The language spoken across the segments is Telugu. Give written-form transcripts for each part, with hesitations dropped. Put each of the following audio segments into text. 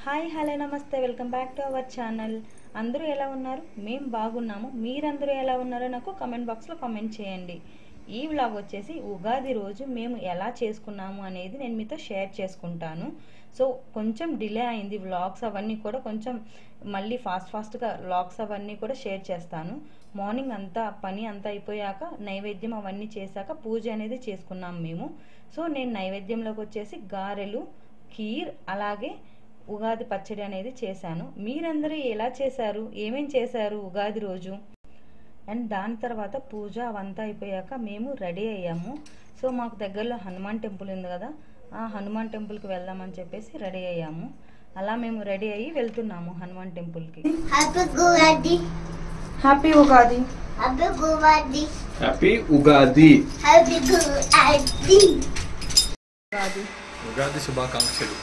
హాయ్ హలో నమస్తే welcome back to our channel. అందరూ ఎలా ఉన్నారు? మేము బాగున్నాము. మీరందరూ ఎలా ఉన్నారో నాకు కామెంట్ బాక్స్లో కామెంట్ చేయండి. ఈ వ్లాగ్ వచ్చేసి ఉగాది రోజు మేము ఎలా చేసుకున్నాము అనేది నేను మీతో షేర్ చేసుకుంటాను. సో కొంచెం డిలే అయింది వ్లాగ్స్ అవన్నీ కూడా, కొంచెం మళ్ళీ ఫాస్ట్గా వ్లాగ్స్ అవన్నీ కూడా షేర్ చేస్తాను. మార్నింగ్ అంతా పని అంతా అయిపోయాక నైవేద్యం అవన్నీ చేశాక పూజ అనేది చేసుకున్నాం మేము. సో నేను నైవేద్యంలోకి వచ్చేసి గారెలు, ఖీర్, అలాగే ఉగాది పచ్చడి అనేది చేశాను. మీరందరూ ఎలా చేశారు, ఏమేం చేశారు ఉగాది రోజు? అండ్ దాని తర్వాత పూజ అవంతా అయిపోయాక మేము రెడీ అయ్యాము. సో మాకు దగ్గరలో హనుమాన్ టెంపుల్ ఉంది కదా, ఆ హనుమాన్ టెంపుల్కి వెళ్దామని చెప్పేసి రెడీ అయ్యాము. అలా మేము రెడీ అయ్యి వెళ్తున్నాము హనుమాన్ టెంపుల్కి. Happy Ugadi. Happy Ugadi. Happy Ugadi. Happy Ugadi. Happy Ugadi. Ugadi శుభాకాంక్షలు.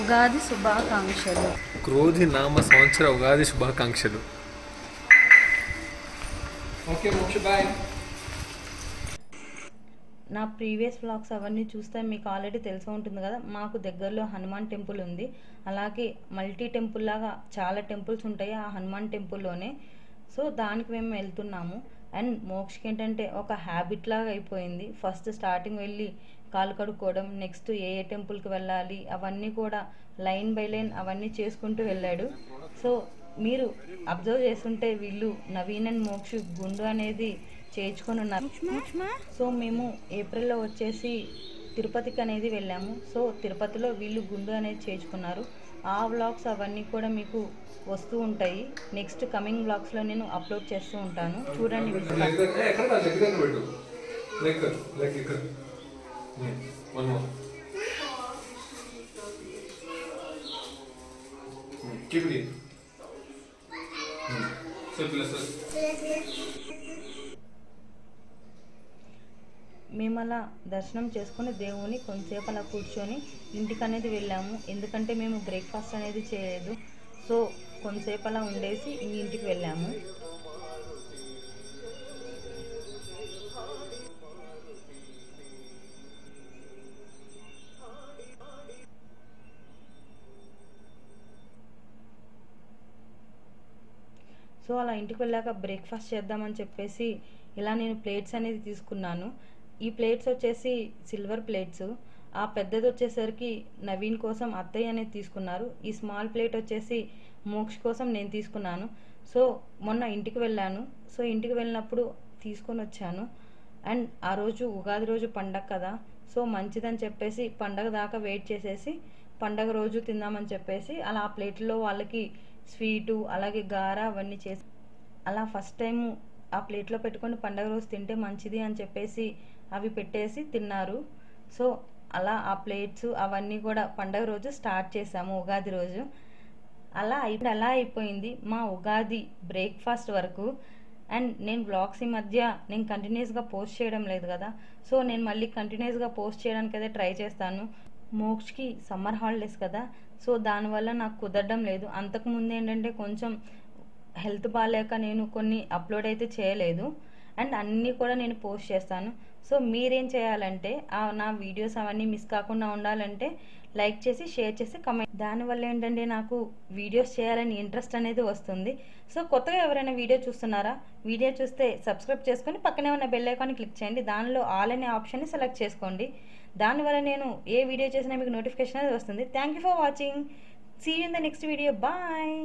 ఉగాది శుభాకాంక్షలు. క్రోధి నామ సంవత్సర ఉగాది శుభాకాంక్షలు. ఓకే మోక్ష బాయ్. నా ప్రీవియస్ వ్లాగ్స్ అవన్నీ చూస్తే మీకు ఆల్రెడీ తెలిసి ఉంటుంది కదా, మాకు దగ్గరలో హనుమాన్ టెంపుల్ ఉంది. అలాగే మల్టీ టెంపుల్ లాగా చాలా టెంపుల్స్ ఉంటాయి ఆ హనుమాన్ టెంపుల్లోనే. సో దానికి మేము వెళ్తున్నాము. అండ్ మోక్షకి ఏంటంటే ఒక హ్యాబిట్ లాగా అయిపోయింది. ఫస్ట్ స్టార్టింగ్ వెళ్ళి కాలు కడుక్కోవడం, నెక్స్ట్ ఏ టెంపుల్కి వెళ్ళాలి అవన్నీ కూడా లైన్ బై లైన్ అవన్నీ చేసుకుంటూ వెళ్ళాడు. సో మీరు అబ్జర్వ్ చేస్తుంటే వీళ్ళు నవీన్ అండ్ మోక్ష గుండు అనేది చేయించుకొని ఉన్నారు. సో మేము ఏప్రిల్లో వచ్చేసి తిరుపతికి అనేది వెళ్ళాము. సో తిరుపతిలో వీళ్ళు గుండు అనేది చేయించుకున్నారు. ఆ వ్లాగ్స్ అవన్నీ కూడా మీకు వస్తూ ఉంటాయి. నెక్స్ట్ కమింగ్ వ్లాగ్స్లో నేను అప్లోడ్ చేస్తూ ఉంటాను, చూడండి. మేము అలా దర్శనం చేసుకుని దేవుని కొంతసేపు అలా కూర్చొని ఇంటికి అనేది వెళ్ళాము. ఎందుకంటే మేము బ్రేక్ఫాస్ట్ అనేది చేయలేదు. సో కొంతసేపు అలా ఉండేసి ఇంటికి వెళ్ళాము. సో అలా ఇంటికి వెళ్ళాక బ్రేక్ఫాస్ట్ చేద్దామని చెప్పేసి ఇలా నేను ప్లేట్స్ అనేది తీసుకున్నాను. ఈ ప్లేట్స్ వచ్చేసి సిల్వర్ ప్లేట్స్. ఆ పెద్దది వచ్చేసరికి నవీన్ కోసం అత్తయ్య అనేది తీసుకున్నారు. ఈ స్మాల్ ప్లేట్ వచ్చేసి మోక్ష కోసం నేను తీసుకున్నాను. సో మొన్న ఇంటికి వెళ్ళాను. సో ఇంటికి వెళ్ళినప్పుడు తీసుకొని వచ్చాను. అండ్ ఆ రోజు ఉగాది రోజు పండగ కదా, సో మంచిదని చెప్పేసి పండగ దాకా వెయిట్ చేసేసి పండగ రోజు తిందామని చెప్పేసి అలా ఆ ప్లేట్లో వాళ్ళకి స్వీటు అలాగే గార అవన్నీ చేసి అలా ఫస్ట్ టైము ఆ ప్లేట్లో పెట్టుకొని పండగ రోజు తింటే మంచిది అని చెప్పేసి అవి పెట్టేసి తిన్నారు. సో అలా ఆ ప్లేట్స్ అవన్నీ కూడా పండగ రోజు స్టార్ట్ చేసాము ఉగాది రోజు. అలా అయిపోయింది మా ఉగాది బ్రేక్ఫాస్ట్ వరకు. అండ్ నేను వ్లాగ్స్ ఈ మధ్య నేను కంటిన్యూస్గా పోస్ట్ చేయడం లేదు కదా, సో నేను మళ్ళీ కంటిన్యూస్గా పోస్ట్ చేయడానికి అయితే ట్రై చేస్తాను. మోక్షకి సమ్మర్ హాలిడేస్ కదా, సో దానివల్ల నాకు కుదరడం లేదు. అంతకుముందు ఏంటంటే కొంచెం హెల్త్ బాగాలేక నేను కొన్ని అప్లోడ్ అయితే చేయలేదు. అండ్ అన్నీ కూడా నేను పోస్ట్ చేస్తాను. సో మీరేం చేయాలంటే నా వీడియోస్ అవన్నీ మిస్ కాకుండా ఉండాలంటే లైక్ చేసి షేర్ చేసి కమెంట్. దానివల్ల ఏంటంటే నాకు వీడియోస్ చేయాలని ఇంట్రెస్ట్ అనేది వస్తుంది. సో కొత్తగా ఎవరైనా వీడియో చూస్తున్నారా, వీడియో చూస్తే సబ్స్క్రైబ్ చేసుకొని పక్కనే ఉన్న బెల్ ఐకాన్ని క్లిక్ చేయండి. దానిలో ఆల్ అనే ఆప్షన్ని సెలెక్ట్ చేసుకోండి. దానివల్ల నేను ఏ వీడియో చేసినా మీకు నోటిఫికేషన్ అనేది వస్తుంది. Thank you for watching. See you in the next video. Bye.